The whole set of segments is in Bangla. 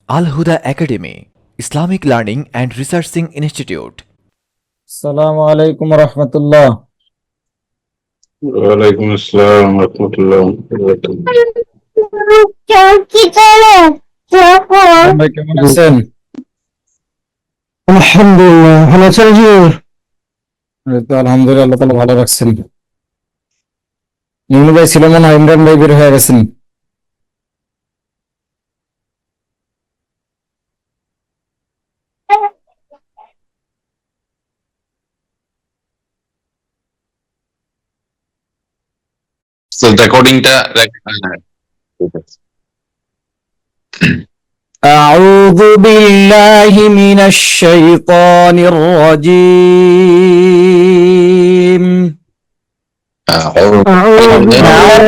Al Huda Academy, Islamic Learning and Researching Institute. আসসালামু আলাইকুম রহমতুল্লাহ। ওয়ালাইকুম আসসালাম রহমতুল্লাহ। ভাই কেমন আছেন? আলহামদুলিল্লাহ, ভালো আছেন হুজুর? এই তো আলহামদুলিল্লাহ, আল্লাহ তাআলা ভালো রাখছেন। ইমরান ভাই ছিল মনে হয়, ইমরান ভাই বের হয়ে গেছেন। রেকর্ডিংটা أعوذ بالله من الشيطان الرجيم. أعوذ بالله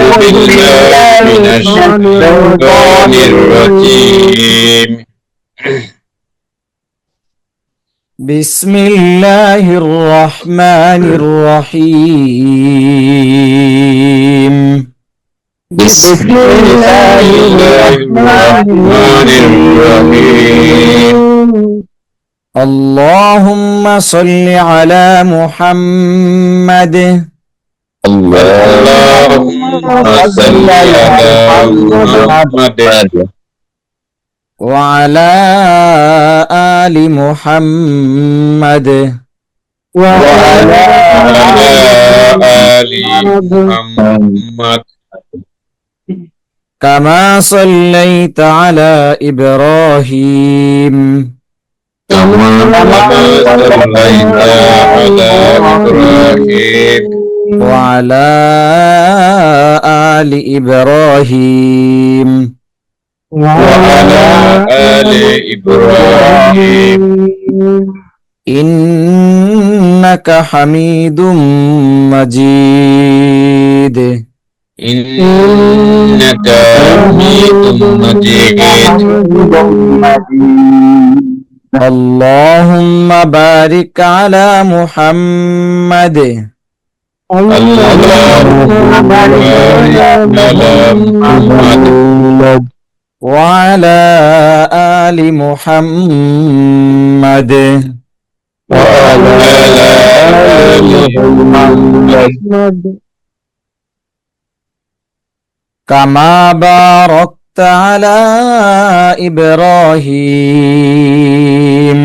من الشيطان الرجيم. بسم الله الرحمن الرحيم. بسم الله الرحمن الرحيم. اللهم صل على محمد اللهم صل على محمد وعلى آل محمد وعلى آل محمد كما صليت على إبراهيم كما صليت على إبراهيم وعلى آل إبراهيم وعلى آل إبراهيم إنك حميد مجيد. إنك حميد مجيد. اللهم بارك على محمد اللهم بارك على محمد وعلى آل محمد وعلى آل محمد كما باركت على إبراهيم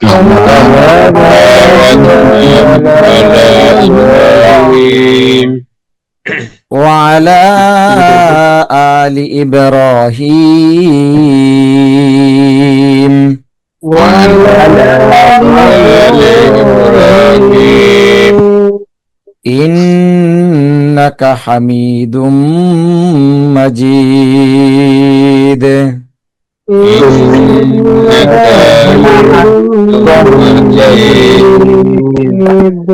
كما باركت على إبراهيم وعلى آل إبراهيم وعلى آل إبراهيم إنك حميد مجيد. إنك مجيد.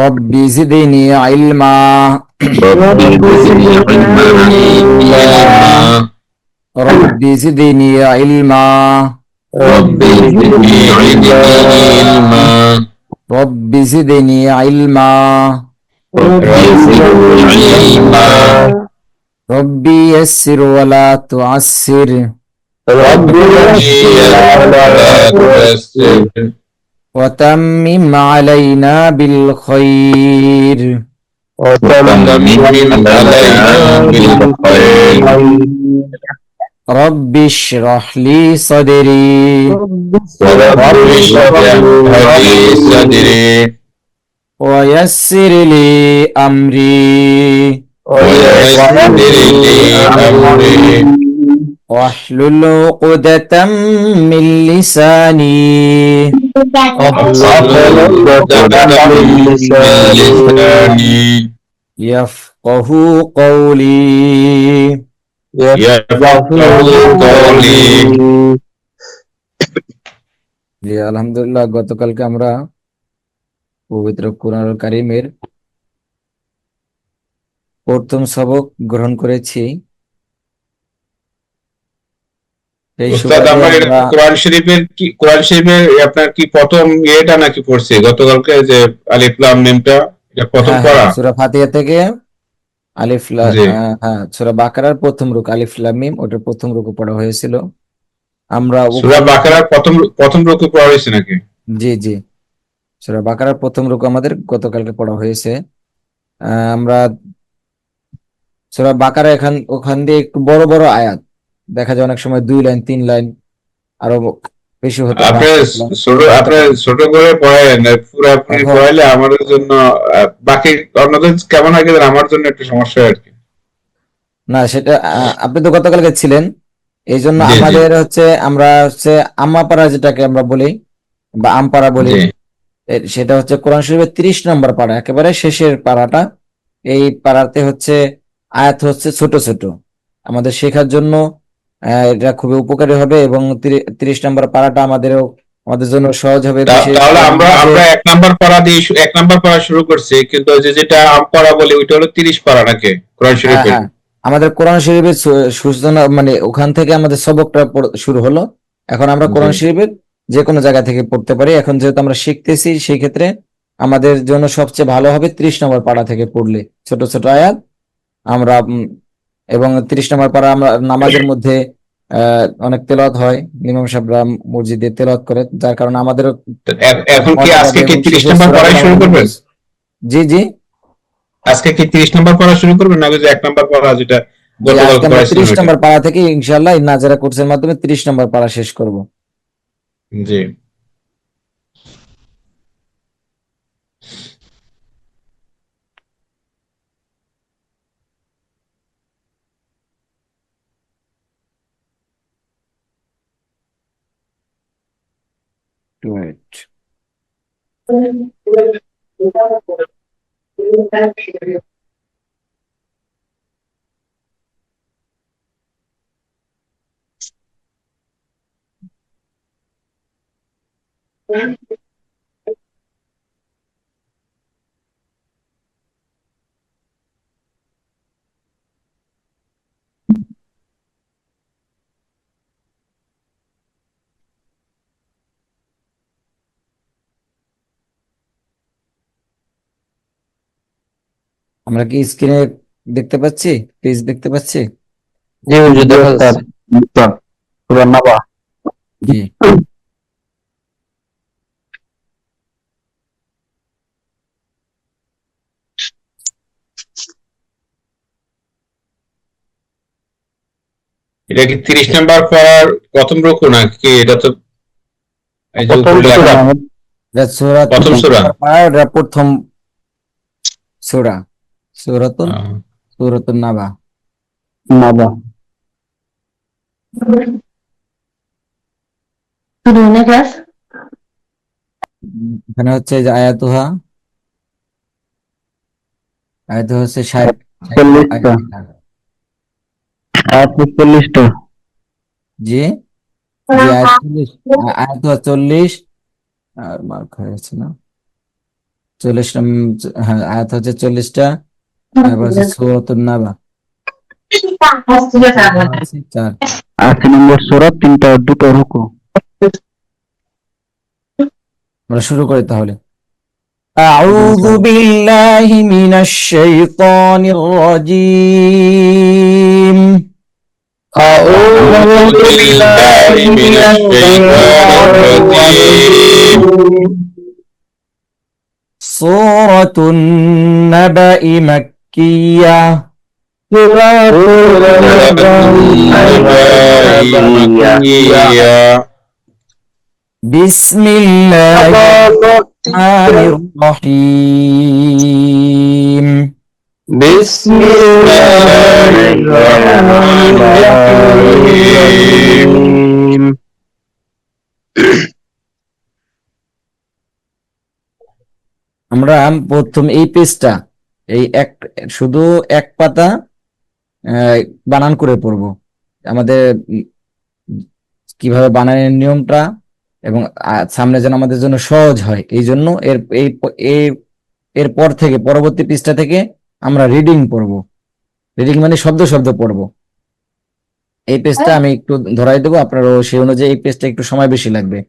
رب زدني علما رب زدني علما. رب زدني علما رب زدني علما. رب زدني علما رب زدني علما. ربي يسر ولا تعسر رب يسر ولا تعسر. وتمم علينا بالخير وتمم علينا بالخير. رب اشرح لي صدري رب اشرح لي صدري ويسر لي أمري ويسر لي أمري واحلل عقدة من لساني لساني يفقه قولي. يفقهوا قولي. জি আলহামদুলিল্লাহ, গতকালকে আমরা পবিত্র কুরআনুল কারীমের প্রথম সবক গ্রহণ করেছি। এই উস্তাদ, সুবাদে আমার এটা আমরা কোরআন শরীফের আপনার কি প্রথম ইয়েটা নাকি পড়ছে গতকালকে, যে আলিফ লাম মিমটা, এটা প্রথম পড়া? সূরা ফাতিহা থেকে জি সূরা বাকারার প্রথম রুকু আলিফ লাম মিম, ওটার প্রথম রুকু পড়া হয়েছিল। আমরা সূরা বাকারার প্রথম প্রথম রুকু পড়া হয়েছে নাকি? জি জি, সূরা বাকারার প্রথম রুকু আমাদের গতকালকে পড়া হয়েছে। আমরা সূরা বাকারা ওখান দিয়ে একটু বড় বড় আয়াত, দেখা যায় অনেক সময় 2 লাইন 3 লাইন আরো বেশি হতে পারে, আপনি 8 লাইন আপনি হতে পারে। ছোট করে পড়ায়েন, পুরোপুরি এখন পড়াইলে আমাদের জন্য বাকি অন্যদের কেমন হয় কিন্তু আমার জন্য একটু সমস্যা হয় আর কি। না, সেটা আপনি তো গতকালকে ছিলেন, এই জন্য জি জি আমাদের আমরা আম্মাপাড়া যেটাকে আমরা বলি বা আমপাড়া বলি, জি। সেটা হচ্ছে কোরআন শরীফের 30 নম্বর পাড়া, একেবারে শেষের পাড়াটা। এই পাড়াতে আয়াত ছোট ছোট, আমাদের শেখার জন্য এটা খুবই উপকারী হবে, এবং 30 নম্বর পাড়াটা আমাদের জন্য সহজ হবে, বিশেষ তাহলে করে আমরা নামাজে। আমরা 1 নাম্বার পারা দিয়ে 1 নাম্বার পারা শুরু করছি, কিন্তু ওই যে যেটা আম পারা বলি ওইটা হলো 30 পারা নাকি কোরআন হ্যাঁ শরীফের? হ্যাঁ, আমাদের কোরআন শরীফের সূচনা মানে ওখান থেকে আমাদের সবকটা শুরু হলো। এখন আমরা জি। কোরআন শরীফের যে কোনো জায়গা থেকে পড়তে পারি। এখন যেহেতু আমরা শিখতেছি, সেই ক্ষেত্রে আমাদের জন্য সবচেয়ে ভালো হবে 30 নম্বর পাড়া থেকে পড়লে, ছোট ছোট আয়াত আমরা এবং 30 নম্বর পাড়া আমরা নামাজের মধ্যে অনেক তেলাওয়াত হয়, ইমাম সাহেবরা মসজিদে তেলাওয়াত করে, যার কারণে আমাদেরও তো এখন কি মজা আজকে লাগে কি এবং 30 শেষের নাম্বার সূরাগুলো পড়াই শুরু আমাদের করবেন? মুখস্থ। জি জি আজকে কি 30 নাম্বার পড়া শুরু করবেন, নাকি যে 1 নাম্বার পড়া যেটা জি, আজকে গতকালকে আমরা পড়াইছিলেন ত্রিশ ওইটা? নম্বর পাড়া থেকে ইনশাআল্লাহ এই নাজারা কোর্সের মাধ্যমে 30 নম্বর পাড়া শেষ করব। জি। Right. আমরা কি স্ক্রিনে দেখতে পাচ্ছি, পেজ দেখতে পাচ্ছি? জি হুজুর, দেখা যাচ্ছে। সূরা নাবা। জি, এটা কি 30 নাম্বার পড়ার প্রথম রুকু নাকি? এটা তো এই যে প্রথম উপরে সূরা। লেখা এটা সূরা প্রথম সূরা। 30 নম্বর পাড়া, এটা প্রথম সূরা, সূরাতুন আহ, সূরাতুন নাবা। নাবা। এখানে হচ্ছে যে আয়াতুহা হচ্ছে 60 40টা। আয়াত 40টা। জি জি, আয়াত 40, আয়াতুহা 40, আর মার্ক হয়ে গেছে না, 40, হ্যাঁ আয়াত হচ্ছে 40টা, তারপর হচ্ছে সূরাতুন নাবা, সূরা হচ্ছে 4। 80 নম্বর সূরা, 2টা রুকু। আমরা শুরু করি তাহলে। أعوذ بالله من الشيطان الرجيم. أعوذ بالله من الشيطان الرجيم. سورة النبأ مكية. بسم الله الرحمن الرحيم. بسم الله الرحمن الرحيم. আমরা প্রথম এই পেজটা, শুধু এক পাতা বানান করে পড়ব। আমাদের কিভাবে বানানের নিয়মটা এবং সামনে যেন আমাদের জন্য সহজ হয়, এই জন্য এরপর থেকে পরবর্তী পৃষ্ঠা থেকে আমরা রিডিং পড়ব। রিডিং মানে শব্দ শব্দ পড়ব। এই পেজটা আমি একটু ধরাই দেবো, আপনারও সেই অনুযায়ী এই পেজটা একটু সময় বেশি লাগবে।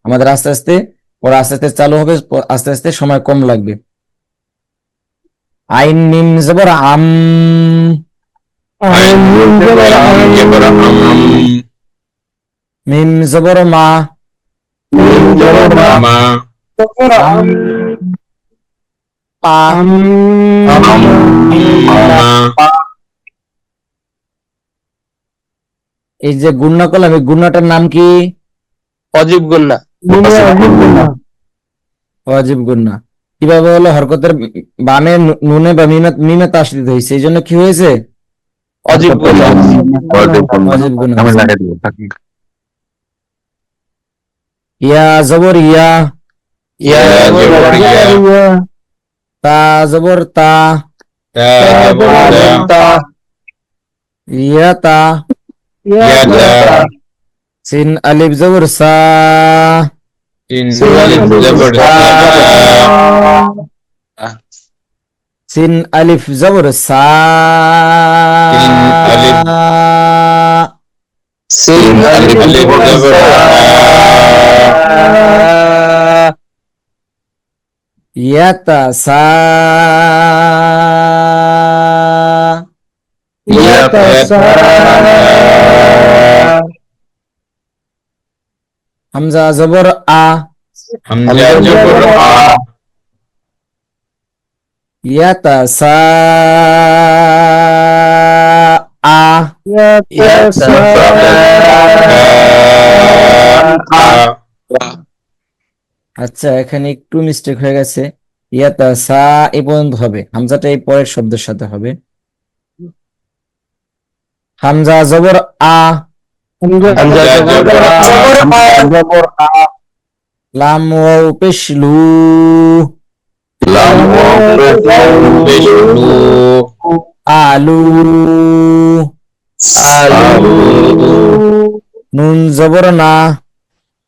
আমাদের আস্তে আস্তে পড়া আস্তে আস্তে চালু হবে, আস্তে আস্তে সময় কম লাগবে। আইন মিম জবর আম, আইন জবর আম। মিম জবর মা, মা পা, মা এই যে গুণনা করলাম, এই গুণনাটার নাম কি? অজীব গুন্না, ওয়াজিব গুণনা। কিভাবে হলো? হরকতের বামে নুনে বা মিমে তাসদীদ হয়েছে, এই জন্য কি হয়েছে? অজীব গুন্না, ওয়াজিব গুণনা হয়েছে। ইয়া জবর ইয়া, ইয়া জবর ইয়া, তা জবর তা, তা জবর তা, ইয়া তা, ইয়া তা, সিন আলিফ জবর সা, সিন আলিফ জবর সা, সিন আলিফ জবর সা, সিন আলিফ, সিন আলিফ আলিফ জবর সা, ইয়াতা সা, ইয়াতা, হামজা জবর আ, হামজা জবর আ, ইয়াতা সা আ, আচ্ছা এখানে একটু মিস্টেক হয়ে গেছে। ইয়াতা সা এই পর্যন্ত হবে, হামজাটা এই পরের শব্দের সাথে হবে। হামজা জবর আ, হামজা জবর আ, লাম ওয়াও পেশ লু, লাম পেশলু, আলু, আলু, নুন জবর না,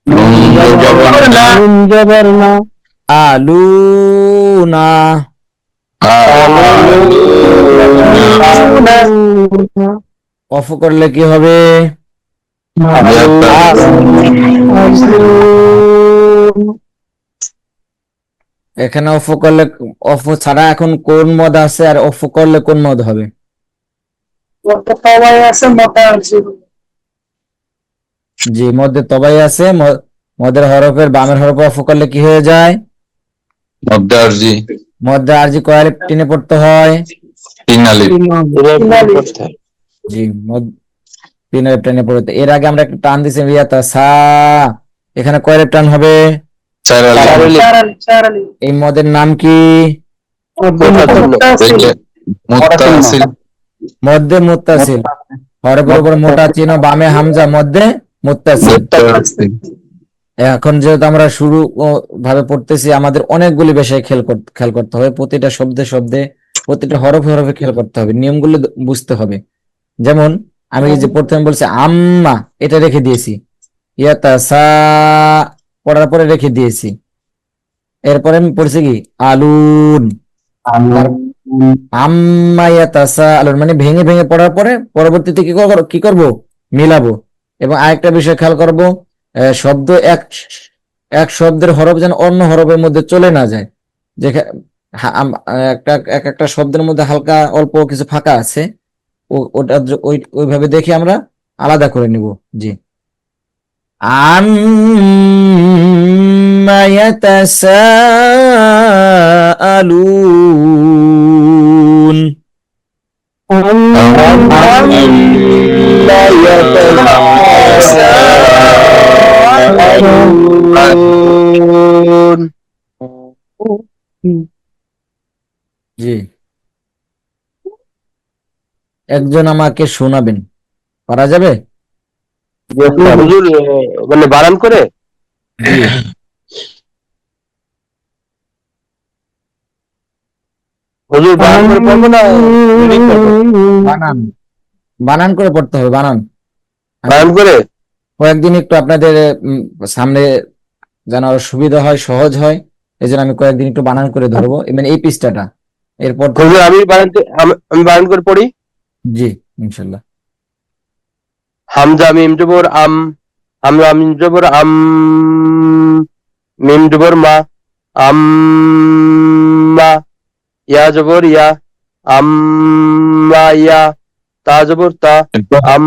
নুন জবর না, আলু না, আলু, অফ করলে কি হবে? এখানে অফ করলে, অফ ছাড়া এখন কোন মদ আছে আর অফ করলে কোন মদ হবে? জি, মধ্যে তবাই আছে, মদের হরফের বামের হরফ অফ করলে কি হয়ে যায়? মদ্দারজি, মধ্যে আরজি কয় আলিফ টেনে পড়তে হয়? তিন আলিফ, জি, তিন আলিফ টেনে পড়তে। এর আগে আমরা একটা টান দিছি ইয়াতা সা, এখানে কয় আলিফ টান হবে? চার আলিফ, এই মদের নাম কি? মুত্তাসিল, মধ্যে মুত্তাসিল, হরফের উপর মোটা চিহ্ন, বামে হামজা, মধ্যে মুত্তাসিল। মুত্তাসিল, এখন যেহেতু আমরা শুরু ভাবে পড়তেছি, আমাদের অনেকগুলি বিষয় খেয়াল করতে হবে, প্রতিটা শব্দে শব্দে, প্রতিটা হরফে হরফে খেয়াল করতে হবে, নিয়মগুলো বুঝতে হবে। যেমন আমি এই যে প্রথমে বলছি আম্মা, এটা রেখে দিয়েছি, ইয়াতা সা পড়ার পরে রেখে দিয়েছি, এরপরে আমি পড়ছি কি আলুন, আম্মা ইয়াতা সা আলুন, মানে ভেঙে ভেঙে পড়ার পরে পরবর্তীতে কি করব? মিলাবো। এবং আরেকটা বিষয় খেয়াল করবো, শব্দ এক শব্দের হরফ যেন অন্য হরফের মধ্যে চলে না যায়। যেখানে একটা শব্দের মধ্যে হালকা অল্প কিছু ফাঁকা আছে, ওটা ওইভাবে দেখে আমরা আলাদা করে নিব। জি, আম্মা ইয়াতাসাআলুন, জি, একজন আমাকে শোনাবেন, পারা যাবে? হুজুর মানে বানান করে, জি, হুজুর বানান করে পড়বো না reading করবো? বানান বানান করে পড়তে হবে, বানান। বানান করে কয়েকদিন একটু আপনাদের সামনে যেন আরো সুবিধা হয়, সহজ হয়, এই জন্য আমি কয়েকদিন একটু বানান করে ধরবো, মানে এই পৃষ্ঠাটা, এরপর হুজুর আমি বানান করে পড়ি। জি ইনশাল্লাহ। হামজা মিম জবর আম, হামজা মিম জবর আম, মিম জবর মা, আম্মা, ইয়া জবর ইয়া, আম্মা ইয়া, তা জবর তা, আম,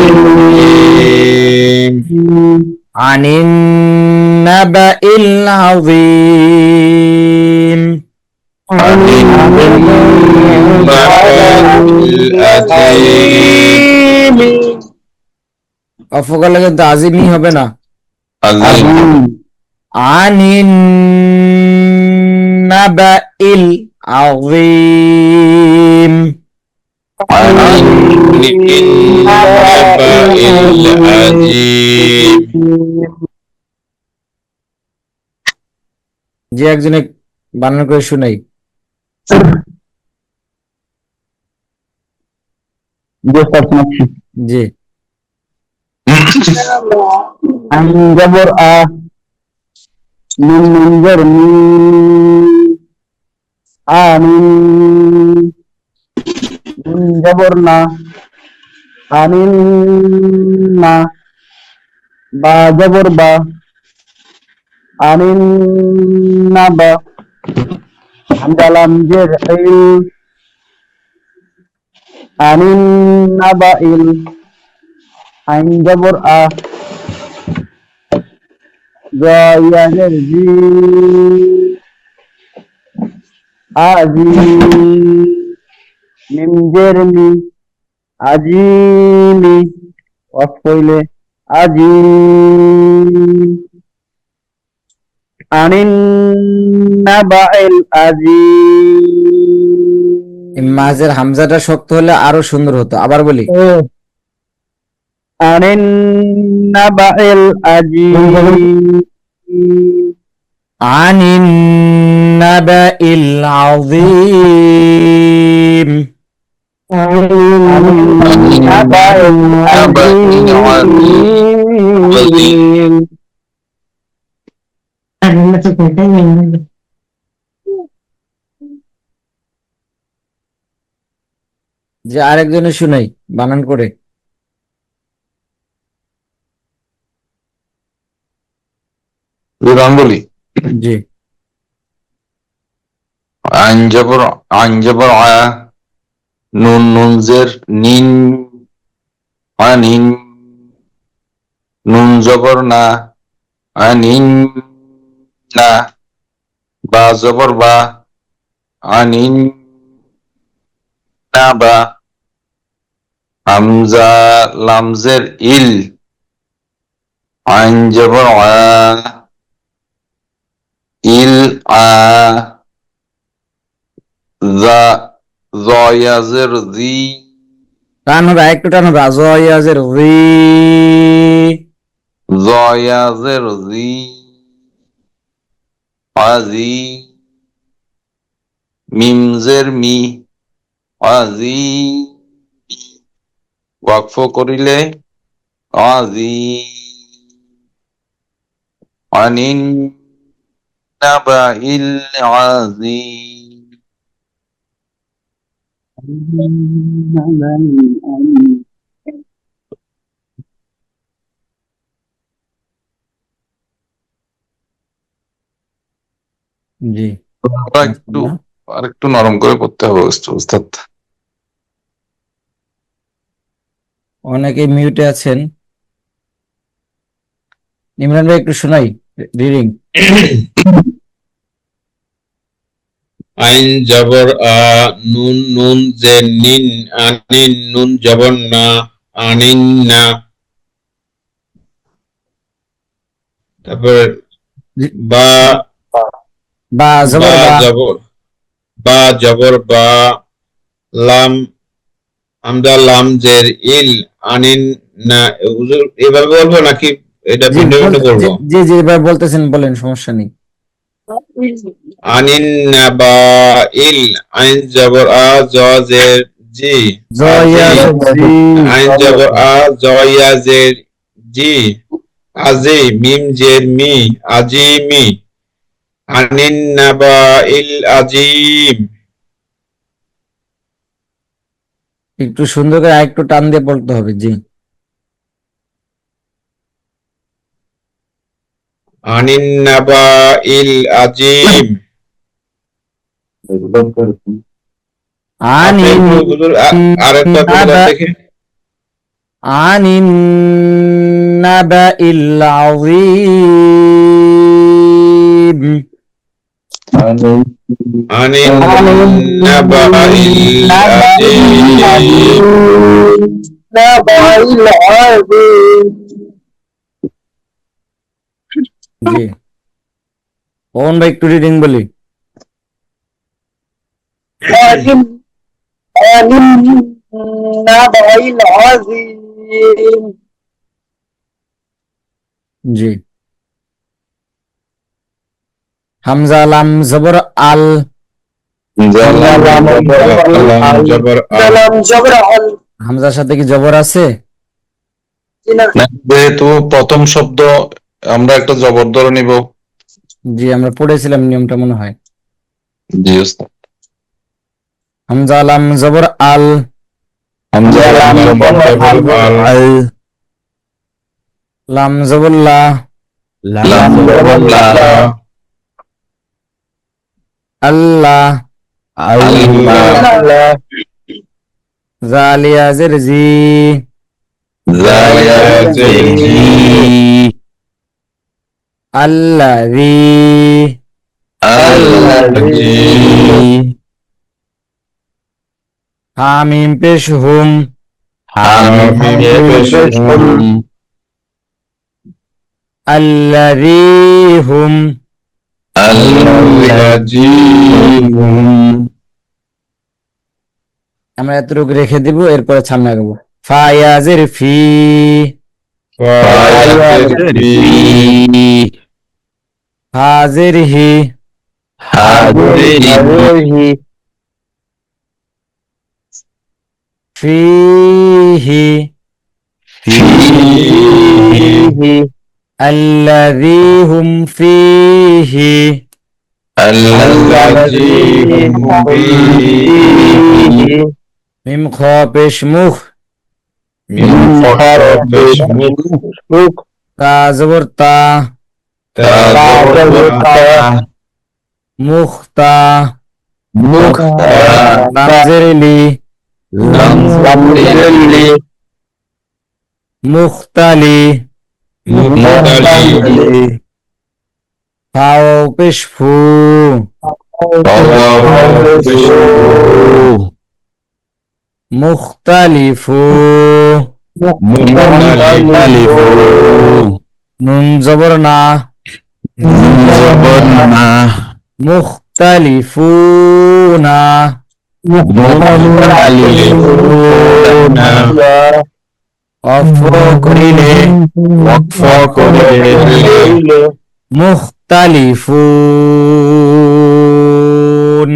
الرجيم عن النبأ العظيم عن النبأ العظيم অফকালে কিন্তু আজিমই হবে না عظيم عن النبأ العظيم عن النبأ العظيم যে একজনে বানান করে শুনাই জি জবর আ নুন নুন জবর নি আমিন নুন জবর না আমিন না বা জবর বা আমিন না বা হামদালাম জের ইল আমিন না বা ইল আইন জবর আ জয়ের জি আজি নিমজের নি আজিমি অফ কইলে আজি আনিন নাবাইল আজি এই মাঝের হামজাটা শক্ত হলে আরো সুন্দর হতো আবার বলি আনিন নাবাইল আজি عن النبأ العظيم যে আরেকজনে শুনাই বানান করে আমি বলি জি আইন জবর আ নুন নুন জের নিন আনিন নুন জবর না আনিন না বা জবর বা আনিন না বা হামজা লামজের ইল আইন জবর আ ইল আ যা জয়াজের জি টান হবে আরেকটু টান হবে আজয়াজের রি জয়াজের জি আজি মিমজের মি আজি ওয়াকফ করিলে আজি আনিন নাবাইল আজিম জি আরেকটু নরম করে করতে হবে উস্তাদ। অনেকে মিউটে আছেন ইমরান ভাই একটু শোনাই রিডিং আইন জবর আ নুন নুন যে নিন আনিন নুন জবর না আনিন না তারপর বা বা জবর বা বা জবর বা জবর বা লাম আমদা লাম জের ইল আনিন না হুজুর এভাবে বলবো নাকি এটা জি ভিন্ন ভিন্ন বলবো? জি জি এবার বলতেছেন বলেন সমস্যা নেই আনিন নাবা ইল আইন জবর আ জ জের জি জয়া আজি আইন জবর আ জয়া জের জি আজি মিম জের মি আজিমি আনিন নাবা ইল আজিম একটু সুন্দর করে আরেকটু টান দিয়ে বলতে হবে জি আনিন নাবা ইল আজিম আনিন হুজুর আরেকটা বলে দেন দেখি আনিন নাবাইল আযীম আনিন নাবাইল আযীম। নাবাইল আযীম। জি পবন ভাই একটু রিডিং বলি। আনিন নাবাইল আযীম। জি হামজা লাম জবর আল লাম জবর আল। লাম জবর আল। হামজার সাথে কি জবর আছে? না, যেহেতু প্রথম শব্দ আমরা একটা জবরদর নিব। জি আমরা পড়েছিলাম নিয়মটা মনে হয়। জি উস্তাদ। হামজা লাম জবর আল হামজা লাম জবর আল। আল লাম জবর লা লাম জবর লা আল্লাহ আল্লাহ জালিয়া জের জি জালিয়া জি আল্লাযী আল্লাযী হামিম পেশ হুম হামিম পেশ হুম আল্লাযী হুম আল্লাযী হুম। আমরা এতটুকু রেখে দিব, এরপরে সামনে আগাবো। ফায়াজের ফি হাজের হি হাযিহি ফিহি ফীহি আল্লাযী হুম ফিহি আল্লাযী হুম ফীহি মিম খ পেশ মুখ মিন পেশ মুখ তা জবর তা তা জবর তা মুখতা মুখতা লাম জের লি লাম জের লি মুখতালি মুখতালি ফাও পেশ ফু মুখতালিফু নুন জবর না মুখতালিফুনা অফ করিলে মুখতালিফুন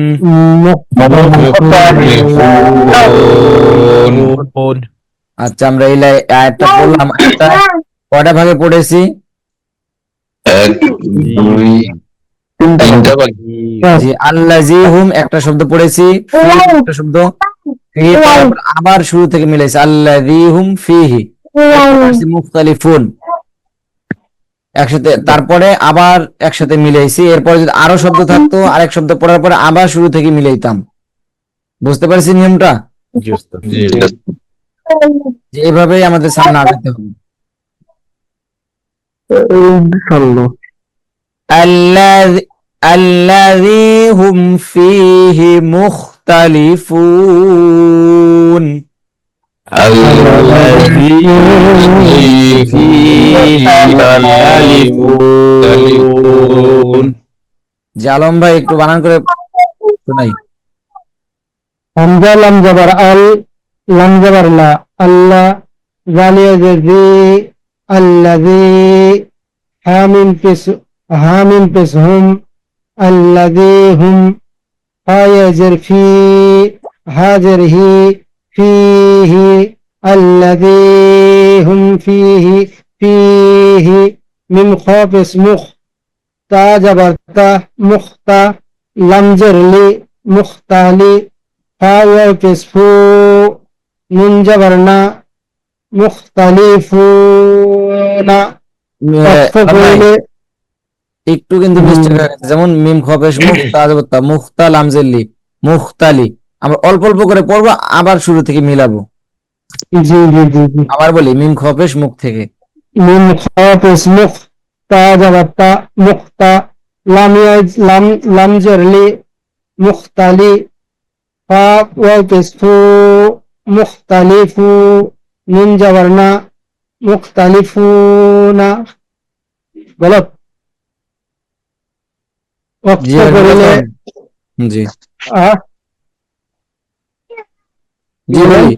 আচ্ছা আমরা এই আয়াতটা পড়লাম। আয়াতটা কয়টা ভাগে পড়েছি? এক দুই তিনটা বাকি। জি আল্লাযী হুম একটা শব্দ পড়েছি, ফি একটা শব্দ, ফি তারপর আবার শুরু থেকে মিলাইছি আল্লাযী হুম ফিহি, মুখতালিফুন একসাথে, তারপরে আবার একসাথে মিলাইছি। এরপরে যদি আরো শব্দ থাকতো আরেক শব্দ পড়ার পরে আবার শুরু থেকে মিলাইতাম। বুঝতে পারছি নিয়মটা? যে এভাবেই আমাদের সামনে আগাতে হবে। الذي هم فيه مختلفون জালম ভাই একটু বানান করে শোনাই। হামজা লাম জবর আল লাম জবর লা আল্লাহ জালিয়া জি আল্লাযী হামিম পেশ হুম আল্লাযী হুম ফায়াজের ফি হাজের হি ফিহি আল্লাযী হুম ফিহি মিম খ পেশ মুখ তা জবর তা মুখতা লাম জের লি মুখতালি ফাওয়া পেশ ফু নুন জবর না মুখতালিফুনা একটু কিন্তু মিস্টেক হয়ে গেছে, যেমন মিম খপেশ মুখতা জবরতা মুখতা লামজেল্লি মুখতালি, আমরা অল্প অল্প করে পড়বো আবার শুরু থেকে মিলাবো। জি জি জি জি আবার বলি, মিম খ পেশ মুখ থেকে। মিম খ পেশ মুখ, তা যাবার তা, মুক্তা, লাম ইয়াজ লাম, লাম জেরলি, মুখতালি, ফা ওয়াও পেশ ফু, মুখতালিফু, নুন যাবার না, মুখতালিফুনা। গলত জি ওয়াক্ত আরেকবার করিলে বলেন। জি আহ কি জি বলেন? বলি,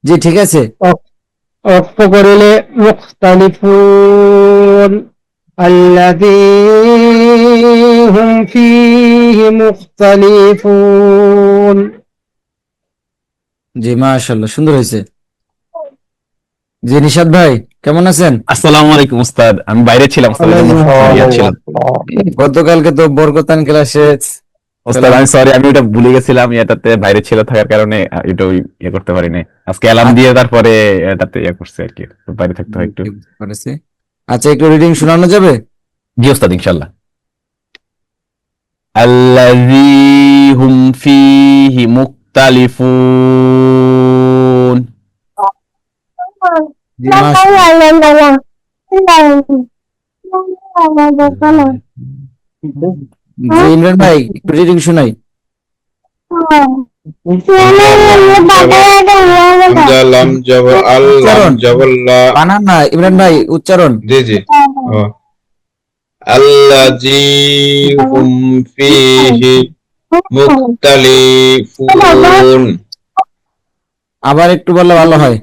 জি ঠিক আছে। ওয়াক্ত করিলে মুখতালিফুন, আল্লাযী হুম ফীহি মুখতালিফুন। জি মাশাআল্লাহ, সুন্দর হয়েছে। জি নিশাদ ভাই কেমন আছেন? আসসালামু আলাইকুম উস্তাদ, আমি বাইরে ছিলাম তো, ওই জন্য ছিলাম। গতকালকে তো বরকতান ক্লাসে উস্তাদ আমি সরি, আমি ওটা ভুলে গেছিলাম, এটাতে বাইরে ছিল থাকার কারণে এটা ইয়ে করতে পারি নাই। আজকে অ্যালার্ম দিয়ে তারপরে এটাতে ইয়ে করছে আর কি, তো বাইরে থাকতে হয় একটু। করেছে। আচ্ছা, একটু রিডিং শোনানো যাবে? জি উস্তাদ, ইনশাল্লাহ। আল্লাযী হুম ফীহি মুখতালিফুন। জি মাশাআল্লাহ। জি ইমরান ভাই একটু রিডিং শোনাই। হামজা লাম জবর আল, লাম উচ্চারণ জবর লা। বানান না ইমরান ভাই, উচ্চারণ। জি জি। ও আল্লাযী হুম ফীহি মুখতালিফুন। আবার একটু বললে ভালো হয়।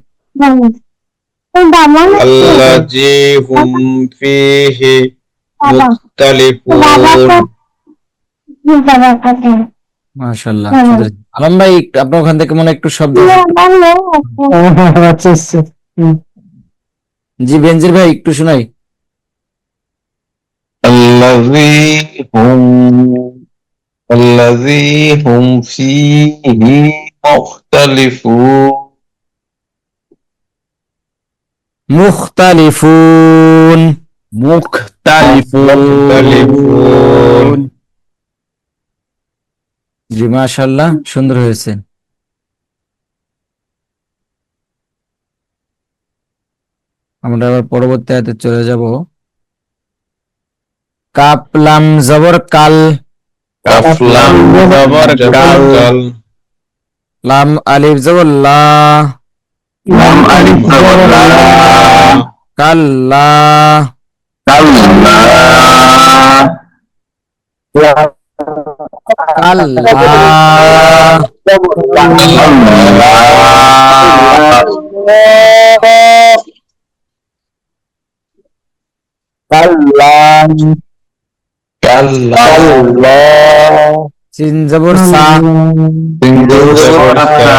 আল্লাযী হুম ফীহি মুখতালিফুন। মাশাআল্লাহ, সুন্দর। আলম ভাই আপনার ওখান থেকে মনে হয় একটু শব্দ। আচ্ছা আচ্ছা। জি বেনজির ভাই একটু শোনাই। الذي هم الذي هم فيه مختلفون মুখতালিফুন। মুখতালিফুন। জি মাশাআল্লাহ, সুন্দর হয়েছে। আমরা আবার পরবর্তী আয়াতে চলে যাব। কাপ লাম জবর কাল, كاف لام জবর কাল, কাল, লাম আলিফ জবর লা, لام ألف زبر لا কাল্লা, كلا কাল্লা, كلا সিন জবর সা, سين زبر سا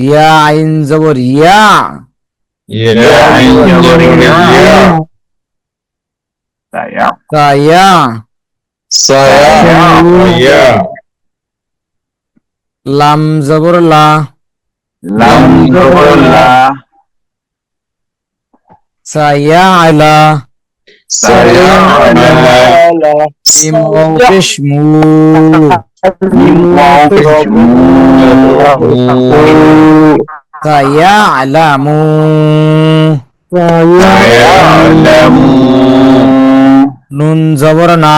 ইয়া আইন জবর ইয়া, ইয়া আইন জবর ইয়া, তা ইয়া, سيا ইয়া, লাম জবর লা, لام زبر لا সা ইয়া আলা, سيا মিম ওয়াও পেশ মু, সা ইয়া আলামু, নুন জবর না,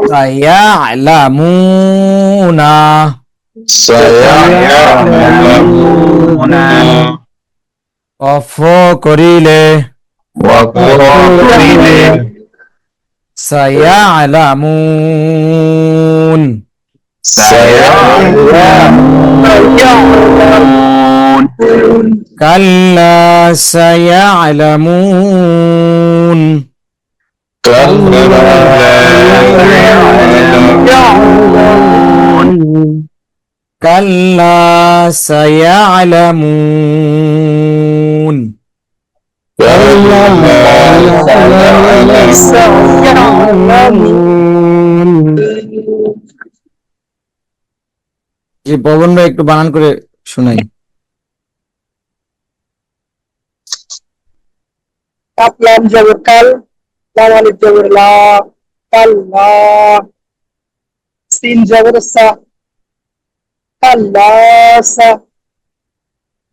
সা ইয়া আলামুনা, অফ করিলে, সা ইয়া আলামুন, কাল্লা সায়ালামুন, কাল্লা সায়ালামুন। জি পবন ভাই একটু বানান করে শোনাই। কাপ লাম জবর কাল, লাম আলিফ জবর লা, কাল্লা, সিন জবর সা, كلا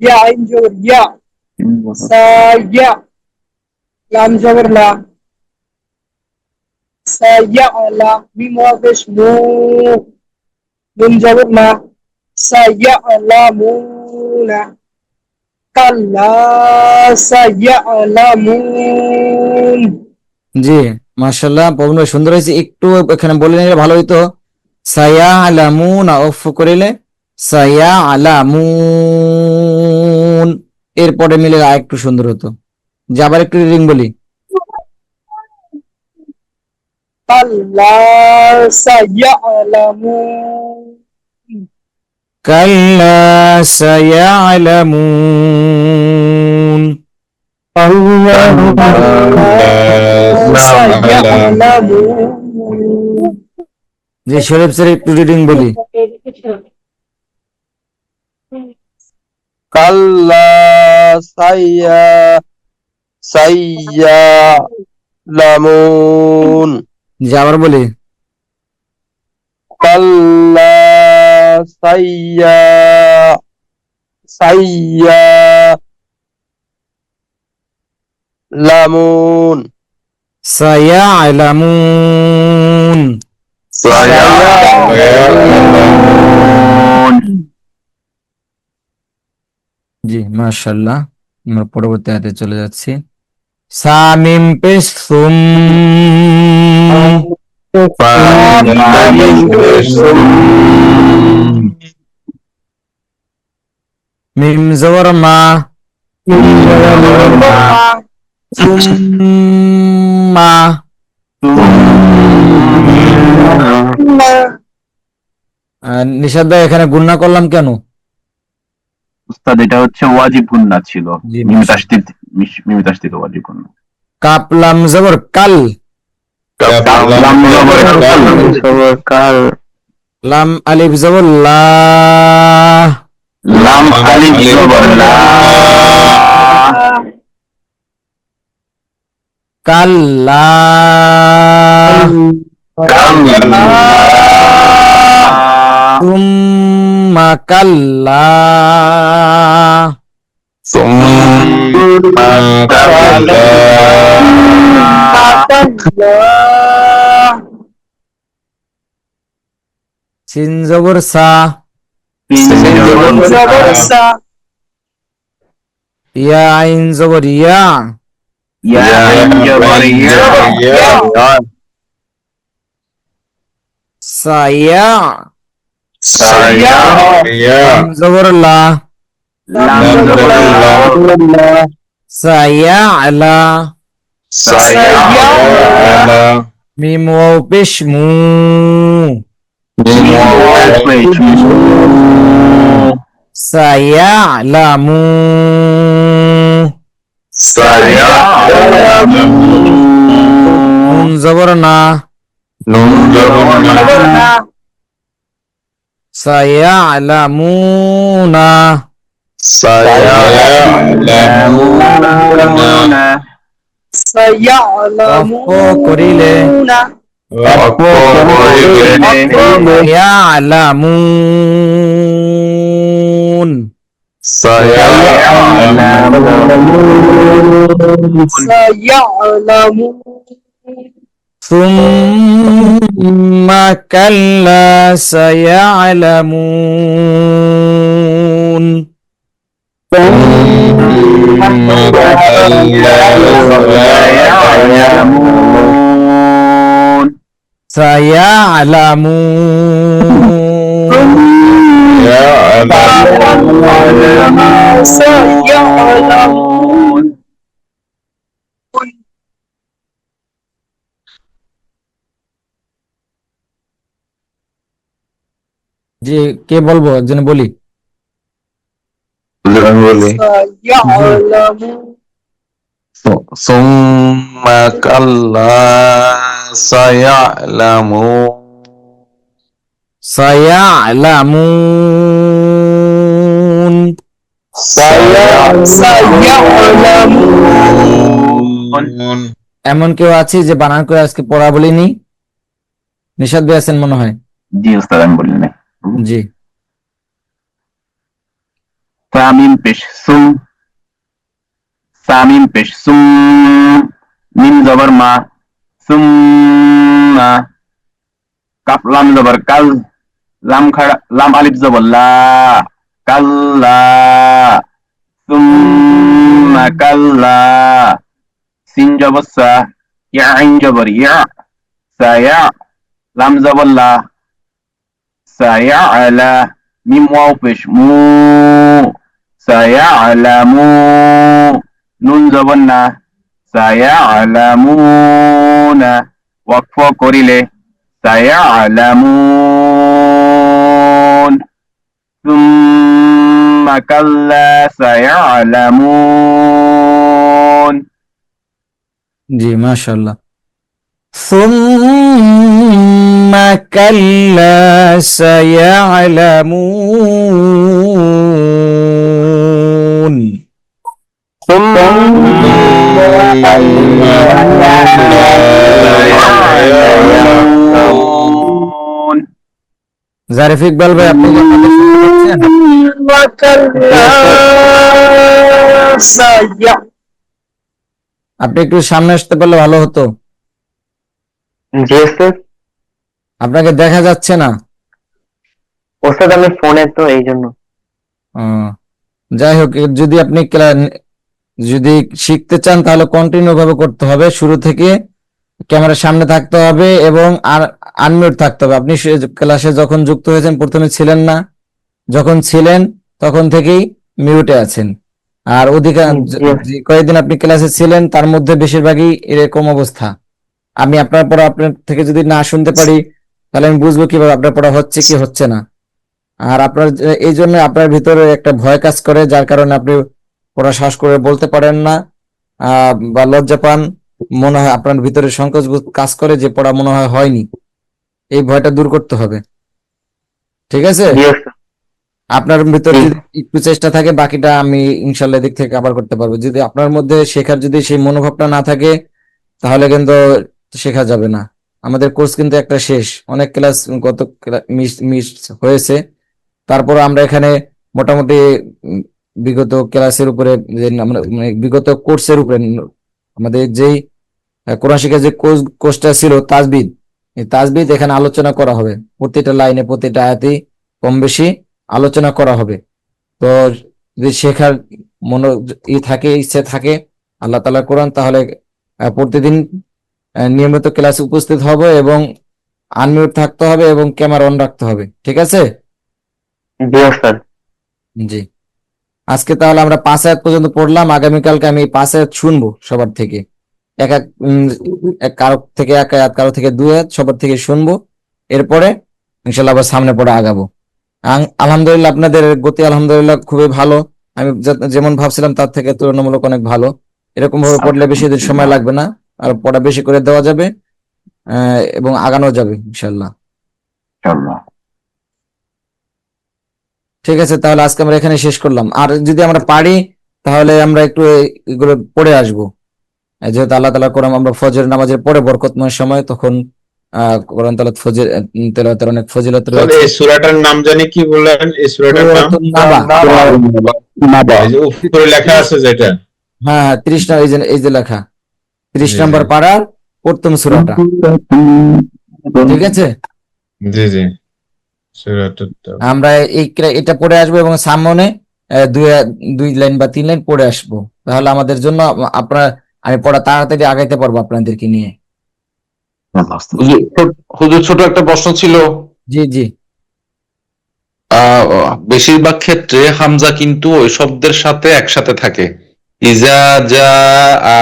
يا عين جبر يا سيا لام جبر لا سيعلى ميم واقف مو نون جبر لا سيعلمون كلا سيعلمون জি, মাশাআল্লাহ, পবন ভাই সুন্দর হয়েছে। একটু এখানে বলে নিলে ভালো হইতো, সায়া আলামুন অফ করিলে সায়া আলামুন, এরপরে মিলে আর একটু সুন্দর হতো। যে আবার একটু রিডিং বলি, كلا سيعلمون কাল্লা সায়ালামুন। سيعلمون যে শরীফ স্যার একটু রিডিং বলি, কাল্লা সাইয়ালামুন। যে আবার বলি, কাল্লা সাইয়ালামুন। সায়ালামুন। জি, মাশাআল্লাহ। আমরা পরবর্তী আয়াতে চলে যাচ্ছি। সামিম পেশ সুম, মিম জবর মা, সুম্মা। নিশাদ ভাই এখানে গুণনা করলাম কেন? উস্তাদ এটা হচ্ছে ওয়াজিব গুন্না ছিল, জি, মিমি তাসদীদ ওয়াজিব গুন্না। কাপ লাম জবর কাল, কাল লাম আলিফ জবর লা, লাম আলিফ জবর লা, কাল্লা, সুম্মা কাল্লা, সিন জবর সা, ইয়া আইন জবর ইয়া, সায়া, লাম জবর লা, সায়া আলা, মিম ওয়াও পেশ মু, সায়া লামু, নুন জবর না, সায়া লামুনা, করিলে ইয়ালামুন, سيعلمون সুম্মা কাল্লা সায়ালামুন, সায়ালামুন। سيعلمون যে কে বলবো, একজন বলি। আমি বলি, سيعلمون সুম্মা কাল্লা সায়ালামুন। সায়ালামুন। سيعلمون এমন কেউ আছে যে বানান করে আজকে পড়া বলিনি? নিশাদ ভাই আছেন মনে হয়। জি উস্তাদ, আমি বলি না। জি, সামিম পেশ সুম, সামিম পেশ সুম, মিম জবর মা, সুম্মা, কাফ লাম জবর কাল, লাম খাড়া, লাম আলিফ জবর লা, কাল্লা, সুম্মা কাল্লা, সিন জবর সা, ইয়া আইন জবর ইয়া, সায়া, লাম জবর লা, সায়া আলা, মিম ওয়াও পেশ মু, সায়া আলামু, নুন জবর না, সায়া আলামুনা, ওয়াকফ করিলে সায়া আলামুন, সুম্মা কাল্লা সায়া আলামুন। জি, মাশাআল্লাহ। ثم كلا سيعلمون জারিফ ইকবাল ভাই, আপনি কি আমাকে শুনতে পাচ্ছেন? আপনি একটু সামনে আসতে পারলে ভালো হতো। জি স্যার। আপনাকে দেখা যাচ্ছে না। ওস্তাদ আমি ফোনে তো এই জন্য। যাই হোক, যদি আপনি যদি শিখতে চান তাহলে কন্টিনিউ ভাবে করতে হবে, শুরু থেকে ক্যামেরার সামনে থাকতে হবে এবং আর আনমিউট থাকতে হবে। আপনি ক্লাসে যখন যুক্ত হয়েছেন প্রথমে ছিলেন না, যখন ছিলেন তখন থেকেই মিউটে আছেন। আর অধিকাংশ যে কয়েকদিন আপনি ক্লাসে ছিলেন তার মধ্যে বেশিরভাগই এরকম অবস্থা। আমি আপনার পড়া আপনার থেকে যদি না শুনতে পারি তাহলে আমি বুঝবো কিভাবে আপনার পড়া হচ্ছে কি হচ্ছে না। আর আপনার এই জন্য আপনার ভিতরে একটা ভয় কাজ করে, যার কারণে আপনি পড়া শ্বাস করে বলতে পারেন না, বা লজ্জা পান, মনে হয় আপনার ভিতরে সংকোচ বোধ কাজ করে যে পড়া মনে হয় হয়নি। এই ভয়টা দূর করতে হবে, ঠিক আছে? আপনার ভিতরে যদি একটু চেষ্টা থাকে বাকিটা আমি ইনশাল্লাহ দিক থেকে কভার করতে পারবো। যদি আপনার মধ্যে শেখার যদি সেই মনোভাবটা না থাকে তাহলে কিন্তু শেখা যাবে না। আমাদের কোর্স কিন্তু একটা শেষ, অনেক ক্লাস গত মিস হয়েছে, তারপর আমরা এখানে মোটামুটি বিগত ক্লাসের উপরে যে আমরা বিগত কোর্সের উপরে আমাদের যেই কোরআন শিক্ষার যে কোর্সটা ছিল তাজবিদ, এই তাজবিদ এখানে আলোচনা করা হবে। প্রতিটা লাইনে প্রতিটা আয়াতে কম বেশি আলোচনা করা হবে। তো যদি শেখার থাকে, ইচ্ছে থাকে আল্লাহ তাআলার কোরআন, তাহলে প্রতিদিন নিয়মিত ক্লাসে উপস্থিত হব এবং আনমিউট থাকতে হবে এবং ক্যামেরা অন রাখতে হবে, ঠিক আছে? জি, আজকে তাহলে আমরা 5 আয়াত পর্যন্ত পড়লাম। আগামীকালকে আমি 5 আয়াত শুনবো সবার থেকে, কারো থেকে 1 আয়াত, কারো থেকে 2 আয়াত, সবার থেকে শুনবো। এরপরে ইনশাল্লাহ আবার সামনে পড়া আগাবো। আলহামদুলিল্লাহ, আপনাদের গতি আলহামদুলিল্লাহ খুবই ভালো। আমি যেমন ভাবছিলাম তার থেকে তুলনামূলক অনেক ভালো। এরকম ভাবে পড়লে বেশি দিন সময় লাগবে না, আর পড়া বেশি করে দেওয়া যাবে এবং আগানো যাবে ইনশাল্লাহ। ঠিক আছে, তাহলে আজকে আমরা এখানে শেষ করলাম। আর যদি আমরা পারি তাহলে আমরা একটু এগুলো পড়ে আসবো, যেহেতু আল্লাহ তাআলা কোরআন আমরা ফজর নামাজের পরে বরকতময় সময়, তখন কোরআন তেলাওয়াতের অনেক ফজিলত রয়েছে। এই সূরাটার নাম জানি কি বললেন? এই সূরাটার নাম নাবা। এই যে উপরে লেখা আছে যেটা, হ্যাঁ 30 এই যে লেখা 30 নম্বর পারার প্রথম সূরাটা, ঠিক আছে? জি জি, সূরাটা আমরা এটা পড়ে আসবো এবং সামনে 2 লাইন বা 3 লাইন পড়ে আসবো, তাহলে আমাদের জন্য আমি পড়া তাড়াতাড়ি আগাইতে পারবো আপনাদেরকে নিয়ে। হুজুর, ছোট একটা প্রশ্ন ছিল। জি জি। বেশিরভাগ ক্ষেত্রে হামজা কিন্তু ওই শব্দের সাথে একসাথে থাকে, ইজা যা আ,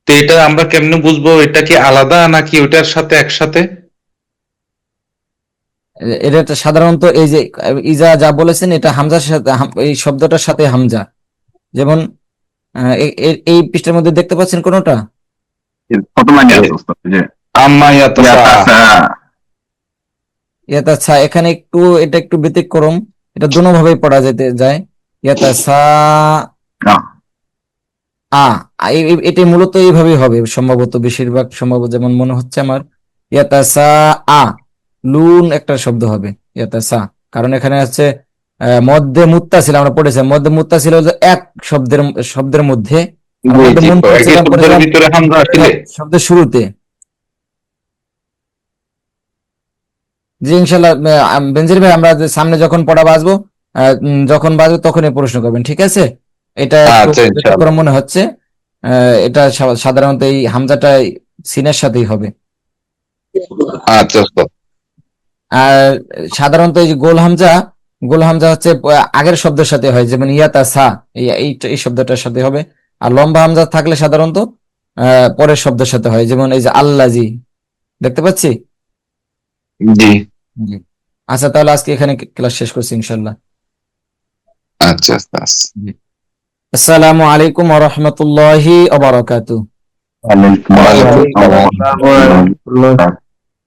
তো এটা আমরা কেমনে বুঝবো এটা কি আলাদা নাকি ওইটার সাথে একসাথে? এটা সাধারণত এই যে ইজা যা বলেছেন এটা হামজার সাথে, এই শব্দটার সাথে হামজা। যেমন এই পৃষ্ঠার মধ্যে দেখতে পাচ্ছেন কোনটা? ইয়াতাসা, এখানে একটু এটা একটু ব্যতিক্রম, এটা দোনোভাবেই পড়া যেতে যায়। ইয়াতাসা এটা মূলত এইভাবেই হবে সম্ভবত, বেশিরভাগ সম্ভবত, যেমন মনে হচ্ছে আমার। ইয়াতাসা লুন একটা শব্দ হবে ইয়াতাসা, কারণ এখানে আছে মধ্যে মুত্তাসিল আমরা পড়েছি, মধ্যে মুত্তাসিল হলো এক শব্দের মধ্যে, আর জি, মধ্যে জি, মুনফাসিল একই আমরা শব্দের পড়েছিলাম ভিতরে হামজা আসলে শব্দের শুরুতে। জি ইনশাল্লাহ বেনজির ভাই, আমরা সামনে যখন পড়া বাজবো যখন বাজবে তখনই প্রশ্ন করবেন, ঠিক আছে? এটা একটু আচ্ছা, ইনশাআল্লাহ। ব্যতিক্রম মনে হচ্ছে। এটা সাধারণত এই হামজাটা সিনের সাথেই হবে। আচ্ছা আচ্ছা। আর সাধারণত এই যে গোল হামজা হচ্ছে আগের শব্দের সাথে হয়, যেমন ইয়াতা সা, এই শব্দটার সাথে হবে। আর লম্বা হামজা থাকলে সাধারণত পরের শব্দের সাথে হয়, যেমন এই যে আল্লাজি, দেখতে পাচ্ছি। জি, জি। আচ্ছা, তাহলে আজকে এখানে ক্লাস শেষ করছি ইনশাল্লাহ। আচ্ছা আচ্ছা। আসসালামু আলাইকুম ওয়া রাহমাতুল্লাহি ওয়া বারাকাতুহু। ওয়ালাইকুম আসসালাম। ওয়া রাহমাতুল্লাহ।